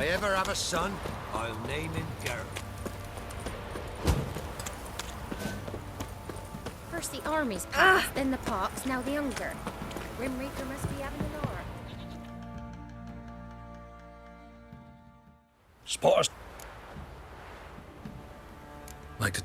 I ever have a son, I'll name him Garrett. First the army's passed, then the pox, now the hunger. Grim Reaper must be having an hour. Spotters. Like to...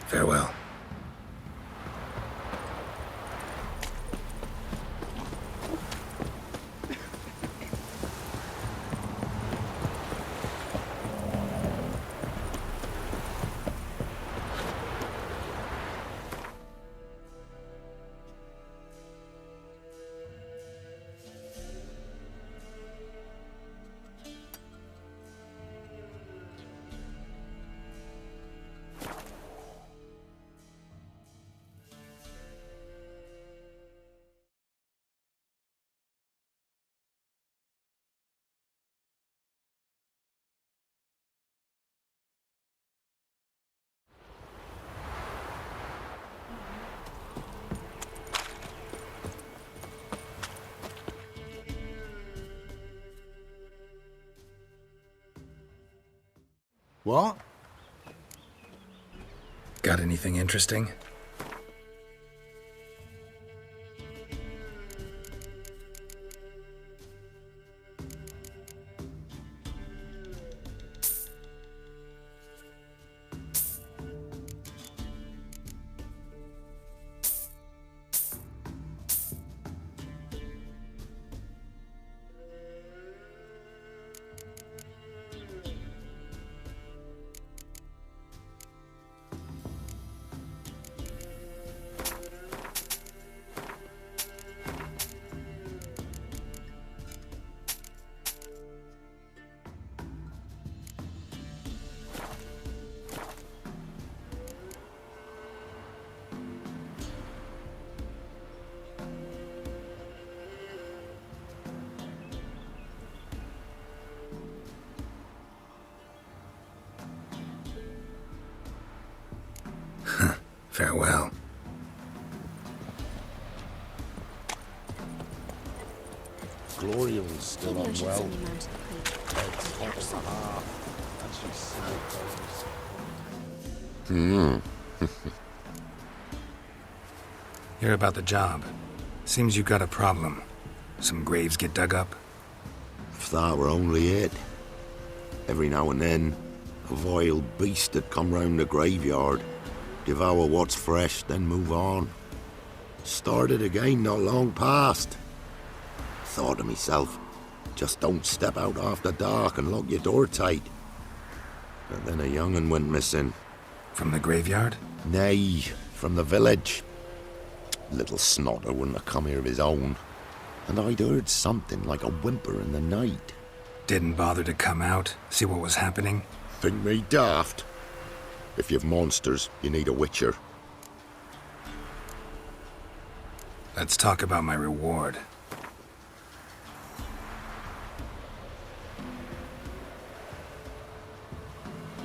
Farewell. What? Got anything interesting? Farewell. Gloria was still Maybe I should unwell. send him out to the creek. Head's hot as a half, and she's sick. Hear about the job. Seems you got a problem. Some graves get dug up? If that were only it. Every now and then, a vile beast would come round the graveyard, devour what's fresh, then move on. Started again not long past. Thought to myself, just don't step out after dark and lock your door tight. But then a young'un went missing. From the graveyard? Nay, from the village. Little snotter wouldn't have come here of his own. And I'd heard something like a whimper in the night. Didn't bother to come out, see what was happening? Think me daft? If you've monsters, you need a witcher. Let's talk about my reward.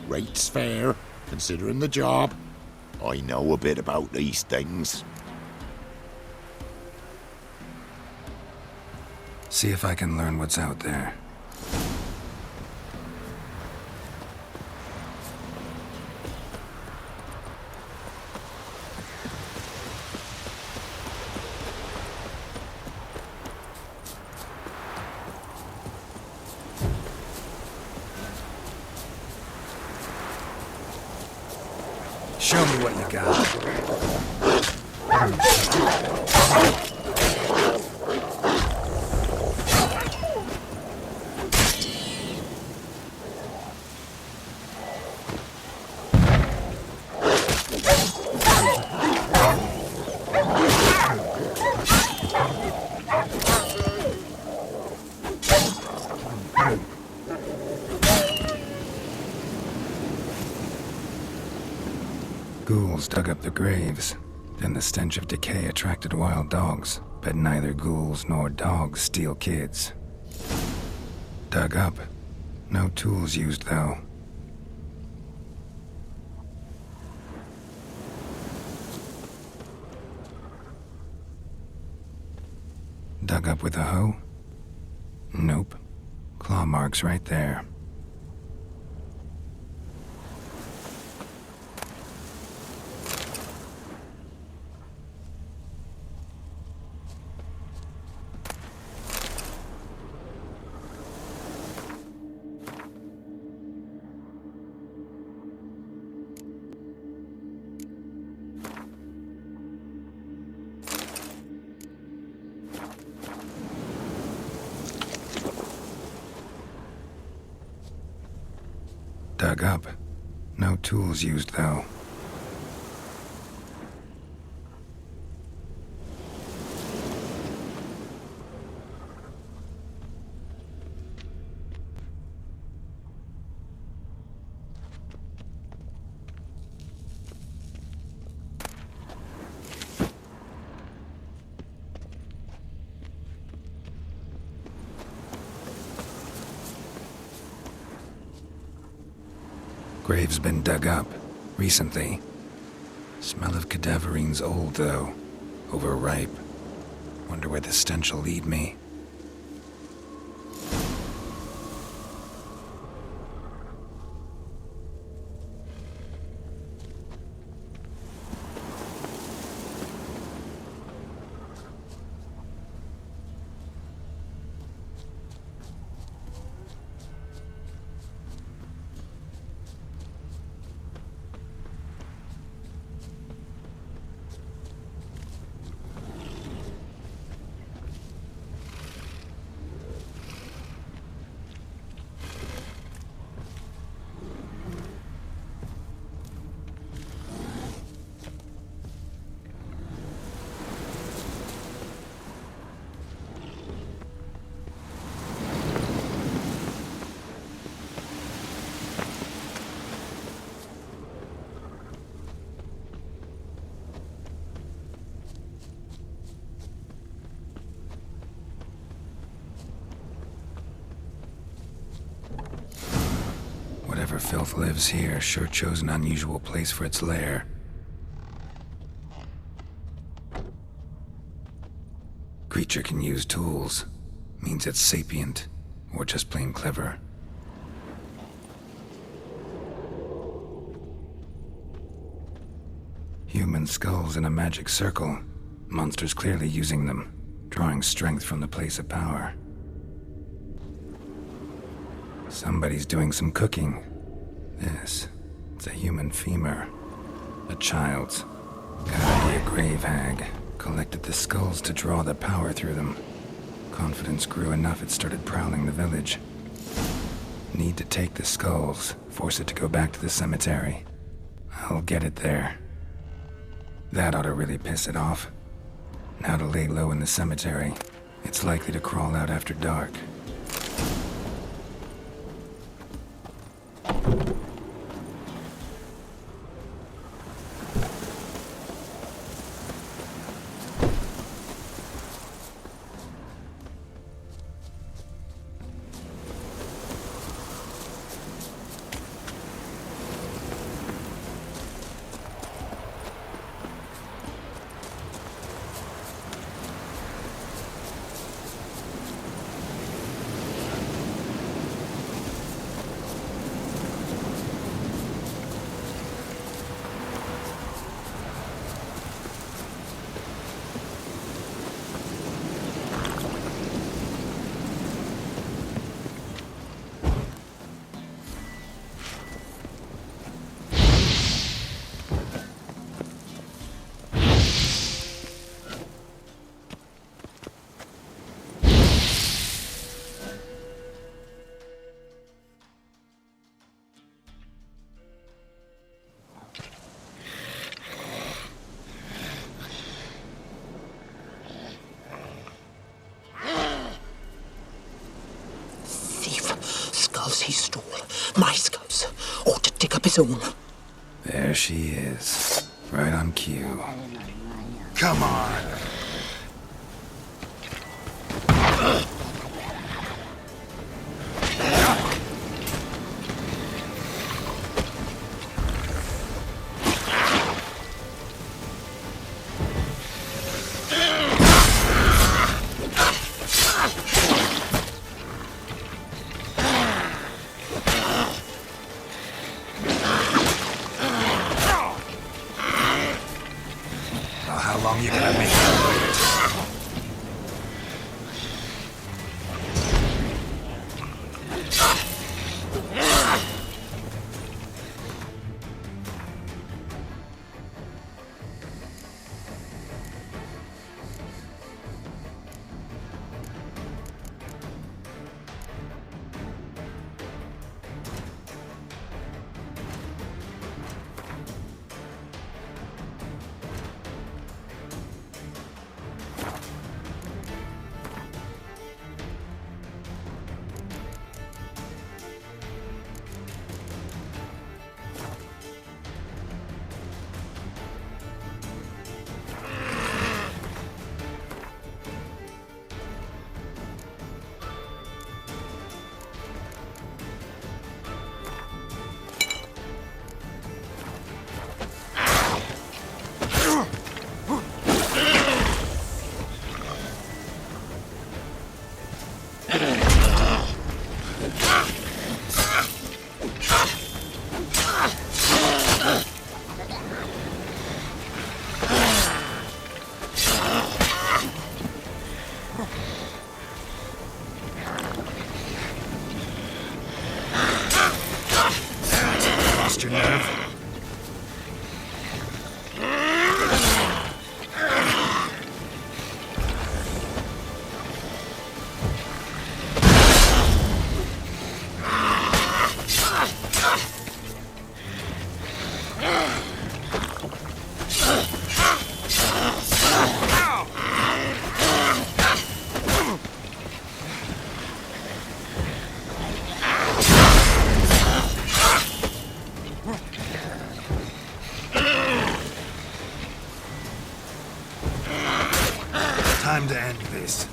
Rate's fair, considering the job. I know a bit about these things. See if I can learn what's out there. Show me what you got. Ghouls dug up the graves. Then the stench of decay attracted wild dogs, but neither ghouls nor dogs steal kids. Dug up. No tools used, though. Dug up with a hoe? Nope. Claw marks right there. Dug up. No tools used, though. Grave's been dug up. Recently. Smell of cadaverines old, though. Overripe. Wonder where the stench will lead me. Whatever filth lives here sure chose an unusual place for its lair. Creature can use tools. Means it's sapient, or just plain clever. Human skulls in a magic circle. Monsters clearly using them, drawing strength from the place of power. Somebody's doing some cooking. This, it's a human femur. A child's. Gotta be a grave hag. Collected the skulls to draw the power through them. Confidence grew enough it started prowling the village. Need to take the skulls, force it to go back to the cemetery. I'll get it there. That ought to really piss it off. Now to lay low in the cemetery. It's likely to crawl out after dark. He stole my skulls, or to dig up his own. There she is. Right on cue. Come on. Well, how long you gonna make her wait? Lost your nerve? Time to end this.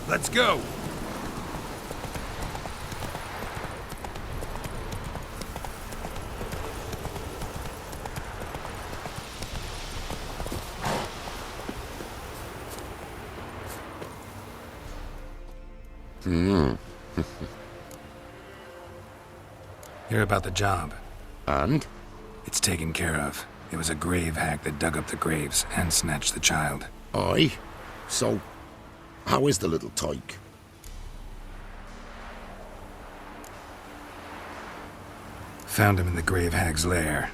Let's go! Hear about the job. And? It's taken care of. It was a grave hag that dug up the graves and snatched the child. Aye. So, how is the little tyke? Found him in the grave hag's lair.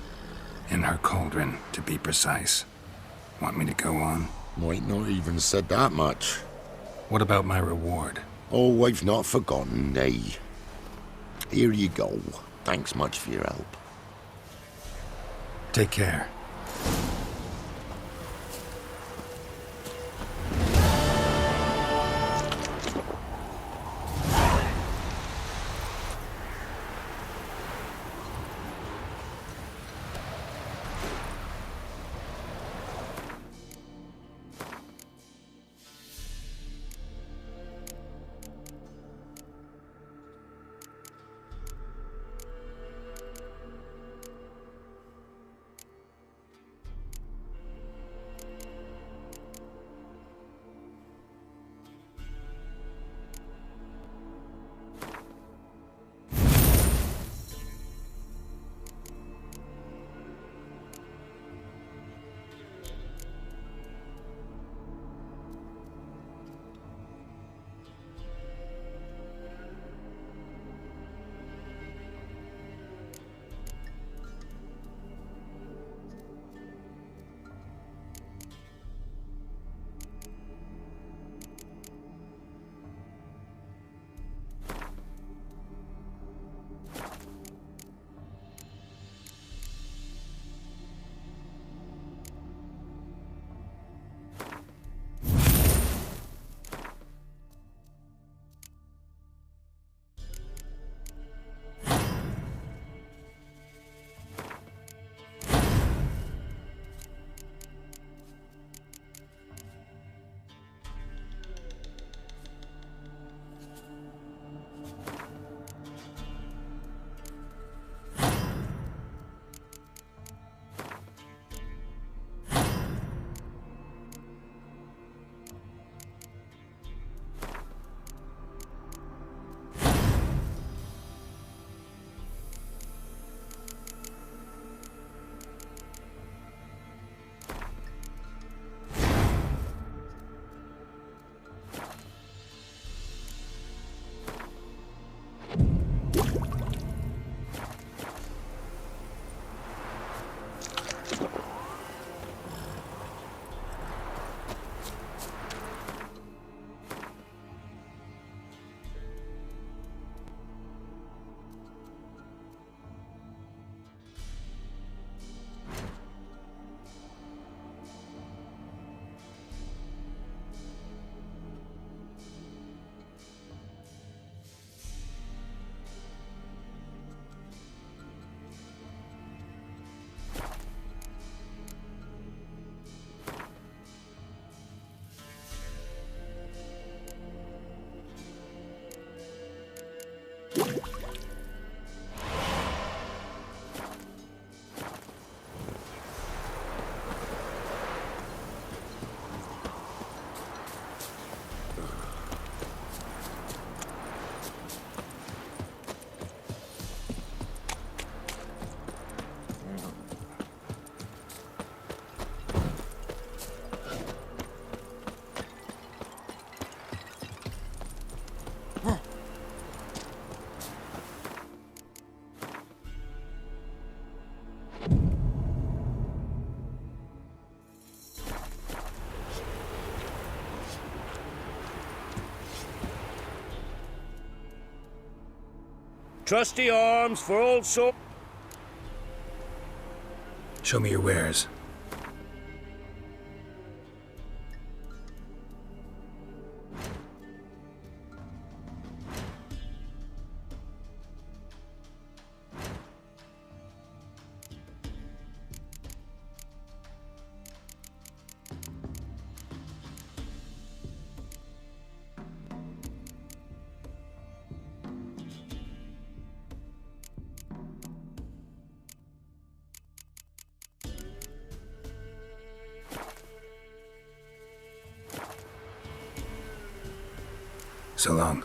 In her cauldron, to be precise. Want me to go on? Might not even said that much. What about my reward? Oh, I've not forgotten, nay. Here you go. Thanks much for your help. Take care. Trusty arms for old sword. Show me your wares. So long.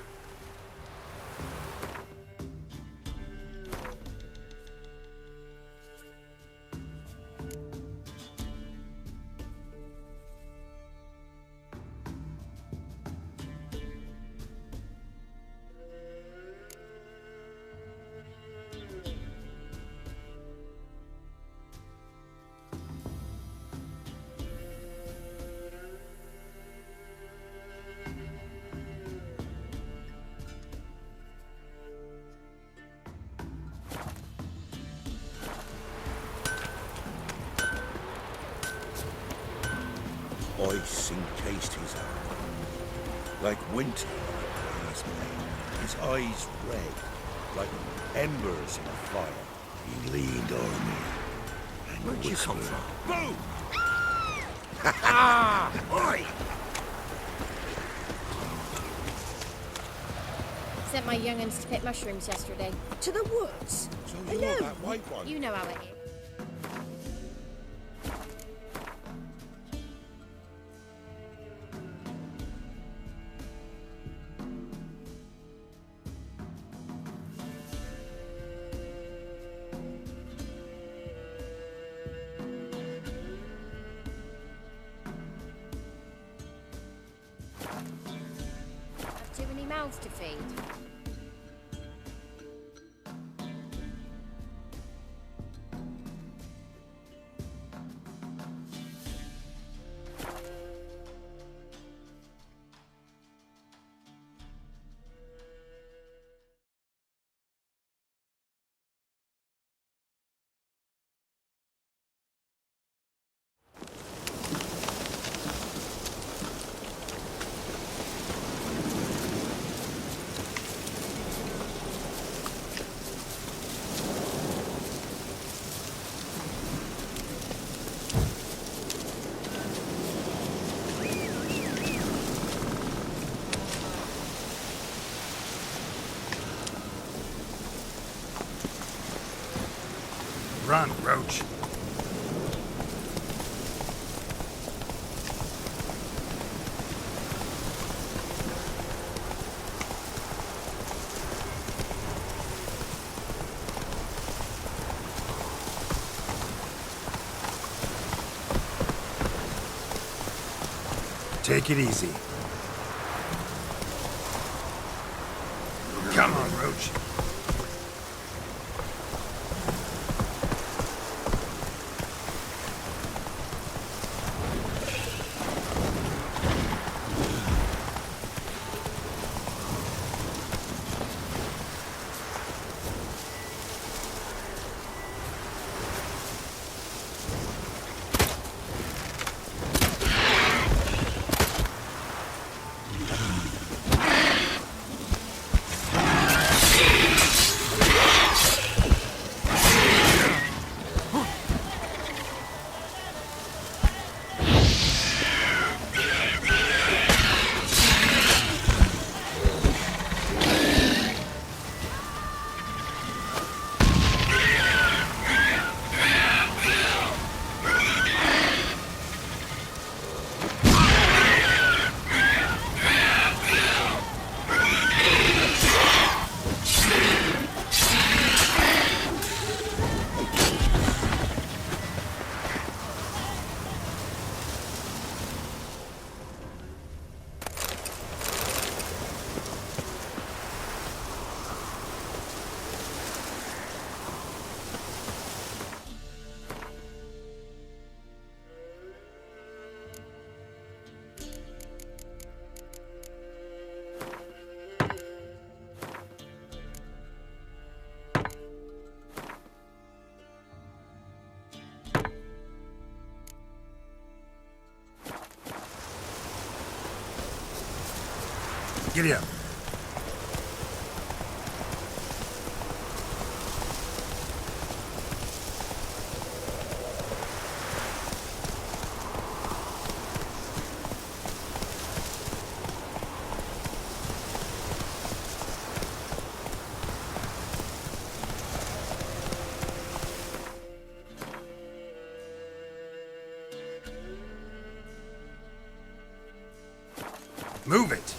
Ice encased his arm, like winter on a brass blade. His eyes red, like embers in a fire. He leaned on me and Where'd you come whispered, from? "Boom!" Oi! Sent my young'uns to pick mushrooms yesterday. To the woods. So you're Alone. that white one. You know how it is. Have too many mouths to feed. Run, Roach. Take it easy. Come on, Roach. Giddy up. Move it!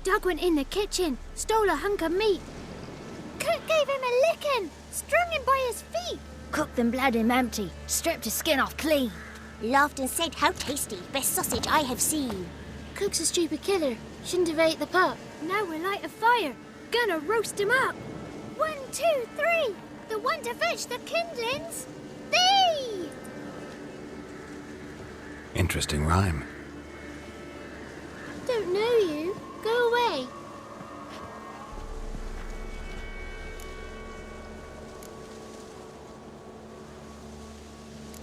Doug went in the kitchen, stole a hunk of meat. Cook gave him a licking, strung him by his feet. Cooked and bled him empty, stripped his skin off clean. Laughed and said, "How tasty, best sausage I have seen." Cook's a stupid killer, shouldn't have ate the pup. Now we'll light a fire, gonna roast him up. 1, 2, 3, the one to fetch the kindlings. Thee! Interesting rhyme. Don't know you. Go away.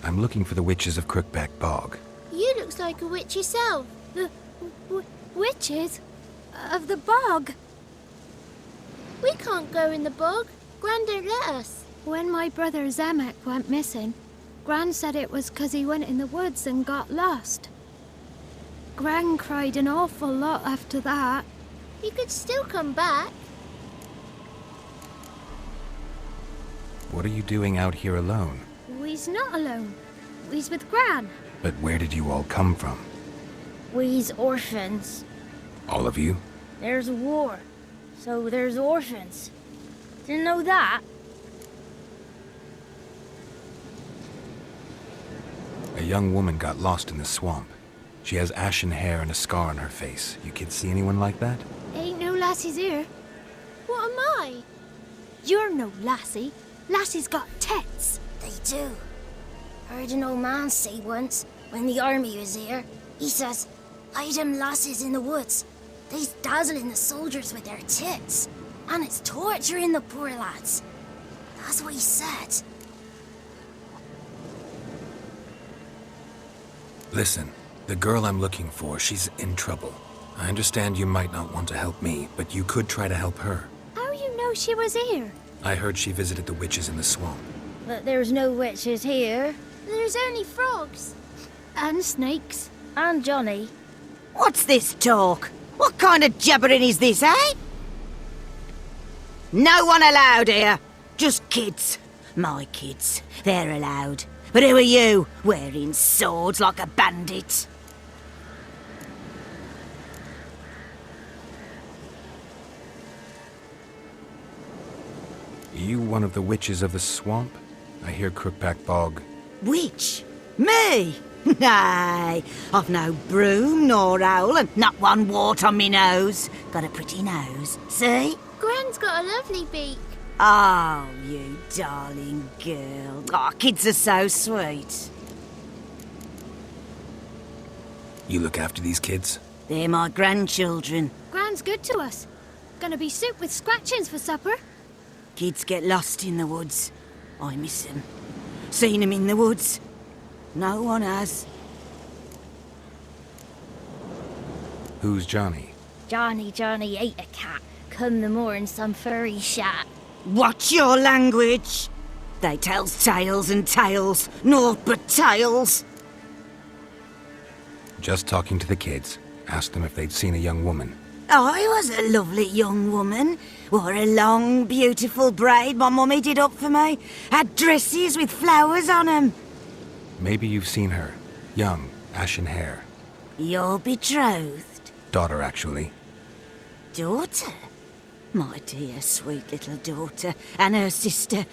I'm looking for the witches of Crookback Bog. You looks like a witch yourself. The witches of the bog. We can't go in the bog. Gran don't let us. When my brother Zamek went missing, Gran said it was 'cause he went in the woods and got lost. Gran cried an awful lot after that. You could still come back. What are you doing out here alone? We's not alone. We's with Gran. But where did you all come from? We's orphans. All of you? There's a war, so there's orphans. Didn't know that. A young woman got lost in the swamp. She has ashen hair and a scar on her face. You kids see anyone like that? Ain't no lassies here. What am I? You're no lassie. Lassie's got tits. They do. Heard an old man say once, when the army was here, He says, hide them lasses in the woods. They's dazzling the soldiers with their tits. And it's torturing the poor lads. That's what he said. Listen, the girl I'm looking for, she's in trouble. I understand you might not want to help me, but you could try to help her. How you know she was here? I heard she visited the witches in the swamp. But there's no witches here. There's only frogs. And snakes. And Johnny. What's this talk? What kind of jabbering is this, eh? No one allowed here. Just kids. My kids. They're allowed. But who are you, wearing swords like a bandit? You one of the witches of the swamp? I hear Crookback Bog. Witch? Me? Nay, I've no broom nor owl and not one wart on me nose. Got a pretty nose, see? Gran's got a lovely beak. Oh, you darling girl. Oh, kids are so sweet. You look after these kids? They're my grandchildren. Gran's good to us. Gonna be soup with scratchings for supper. Kids get lost in the woods. I miss them. Seen them in the woods. No one has. Who's Johnny? Johnny ate a cat. Come the moor in some furry shat. Watch your language. They tells tales and tales. Naught but tales. Just talking to the kids. Asked them if they'd seen a young woman. I was a lovely young woman. Wore a long, beautiful braid my mummy did up for me. Had dresses with flowers on 'em. Maybe you've seen her. Young, ashen hair. You're betrothed? Daughter, actually. Daughter? My dear, sweet little daughter. And her sister.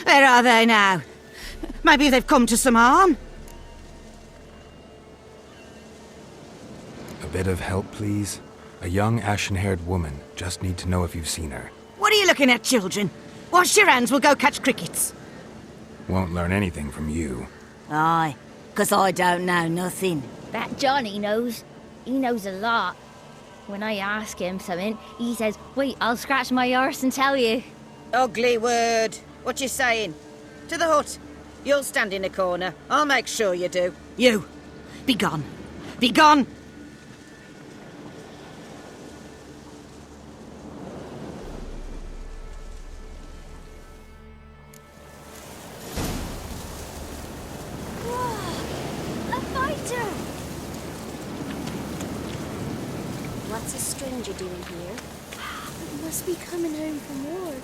Where are they now? Maybe they've come to some harm? A bit of help, please? A young, ashen-haired woman. Just need to know if you've seen her. What are you looking at, children? Wash your hands, we'll go catch crickets. Won't learn anything from you. Aye, 'cause I don't know nothing. That Johnny knows. He knows a lot. When I ask him something, he says, wait, I'll scratch my arse and tell you. Ugly word. What you saying? To the hut. You'll stand in a corner. I'll make sure you do. You. Be gone. Be gone! A fighter! What's a stranger doing here? Must be coming home from war.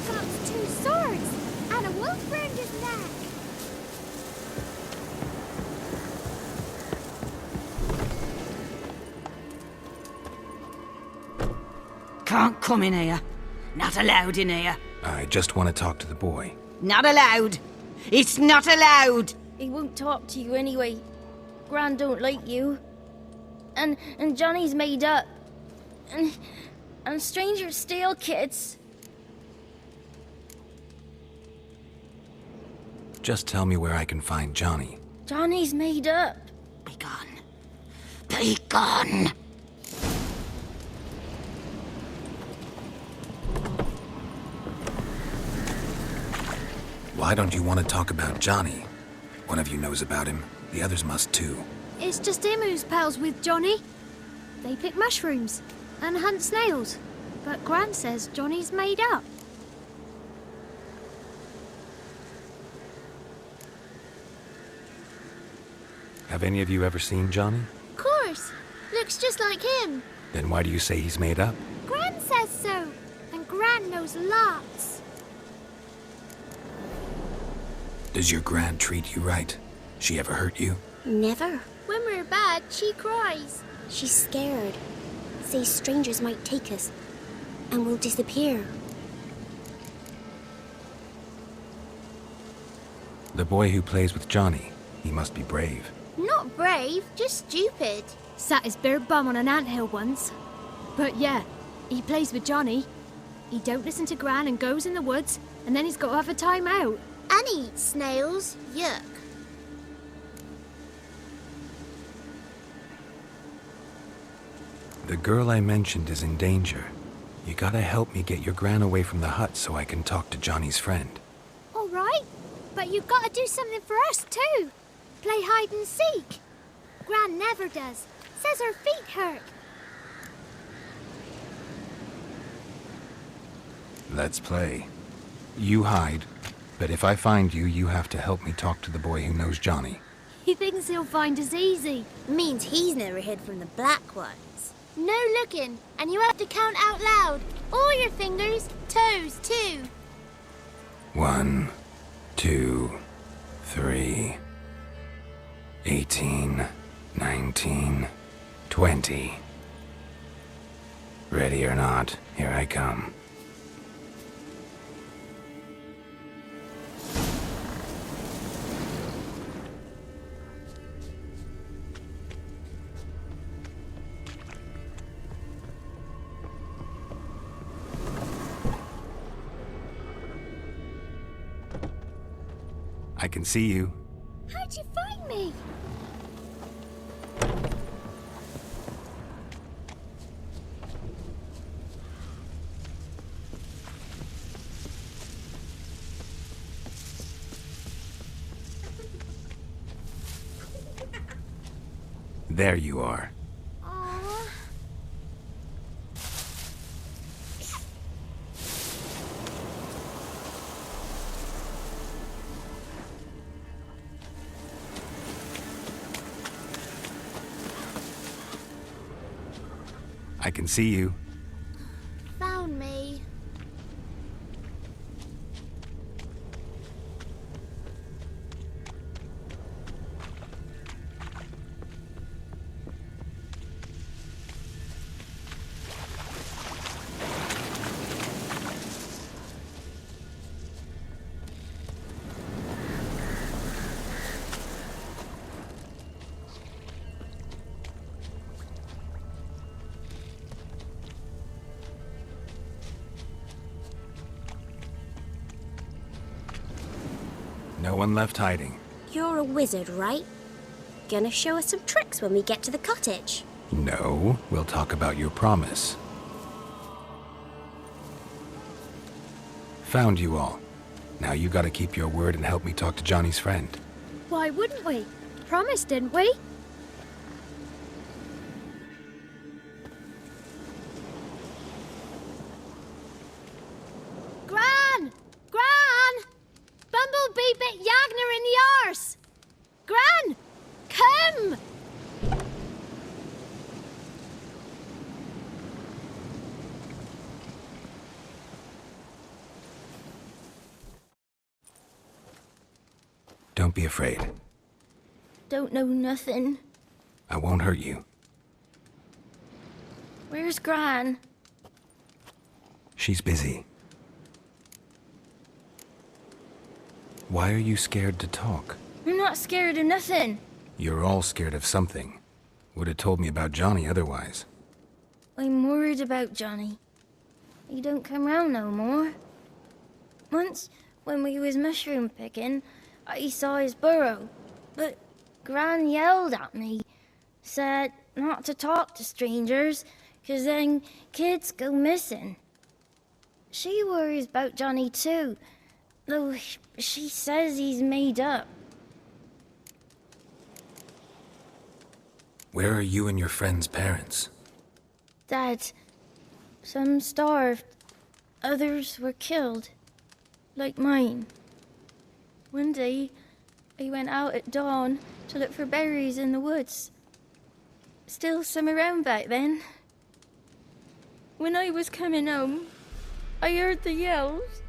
Got 2 swords and a wolf round his neck. Can't come in here. Not allowed in here. I just want to talk to the boy. Not allowed. It's not allowed. He won't talk to you anyway. Gran don't like you. And Johnny's made up. And strangers steal kids. Just tell me where I can find Johnny. Johnny's made up. Be gone. Be gone. Why don't you want to talk about Johnny? One of you knows about him. The others must too. It's just him who's pals with Johnny. They pick mushrooms and hunt snails. But Gran says Johnny's made up. Have any of you ever seen Johnny? Of course. Looks just like him. Then why do you say he's made up? Gran says so. And Gran knows lots. Does your Gran treat you right? She ever hurt you? Never. When we're bad, she cries. She's scared. Says strangers might take us. And we'll disappear. The boy who plays with Johnny, he must be brave. Not brave, just stupid. Sat his bare bum on an anthill once. But yeah, he plays with Johnny. He don't listen to Gran and goes in the woods, and then he's got to have a time out. And he eats snails. Yuck. The girl I mentioned is in danger. You gotta help me get your gran away from the hut so I can talk to Johnny's friend. All right, but you've got to do something for us too. Play hide and seek. Gran never does. Says her feet hurt. Let's play. You hide, but if I find you, you have to help me talk to the boy who knows Johnny. He thinks he'll find us easy. Means he's never hid from the black ones. No looking, and you have to count out loud. All your fingers, toes too. 1, 2, 3, 18, 19, 20. Ready or not, here I come. I can see you. How'd you find me? There you are. Aw. I can see you. Found me. No one left hiding. You're a wizard, right? Gonna show us some tricks when we get to the cottage. No, we'll talk about your promise. Found you all. Now you gotta keep your word and help me talk to Johnny's friend. Why wouldn't we? Promised, didn't we? Gran! Gran! Bumblebee bit Yagner in the arse! Gran! Come! Don't be afraid. Don't know nothing. I won't hurt you. Where's Gran? She's busy. Why are you scared to talk? I'm not scared of nothing. You're all scared of something. Would have told me about Johnny otherwise. I'm worried about Johnny. He don't come round no more. Once, when we was mushroom picking, I saw his burrow, but Gran yelled at me, said not to talk to strangers, 'cause then kids go missing. She worries about Johnny too, though she says he's made up. Where are you and your friend's parents? Dad, some starved, others were killed, like mine. One day, I went out at dawn to look for berries in the woods. Still some around back then. When I was coming home, I heard the yells.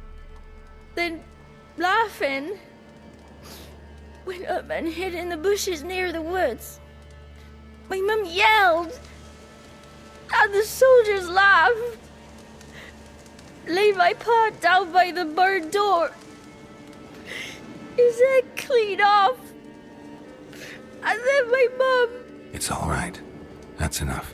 Then, laughing, went up and hid in the bushes near the woods. My mum yelled, and the soldiers laughed. Laid my pa down by the barn door. His head clean off. And then my mum... It's all right. That's enough.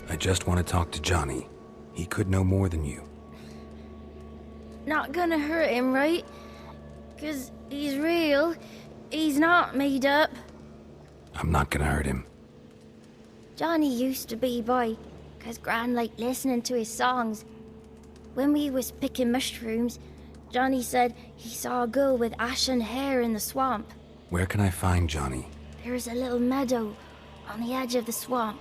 I just want to talk to Johnny. He could know more than you. Not gonna hurt him, right? 'Cause he's real. He's not made up. I'm not gonna hurt him. Johnny used to be boy, 'cause Gran liked listening to his songs. When we was picking mushrooms, Johnny said he saw a girl with ashen hair in the swamp. Where can I find Johnny? There's a little meadow on the edge of the swamp.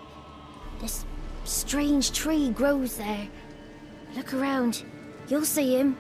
This strange tree grows there. Look around. You'll see him.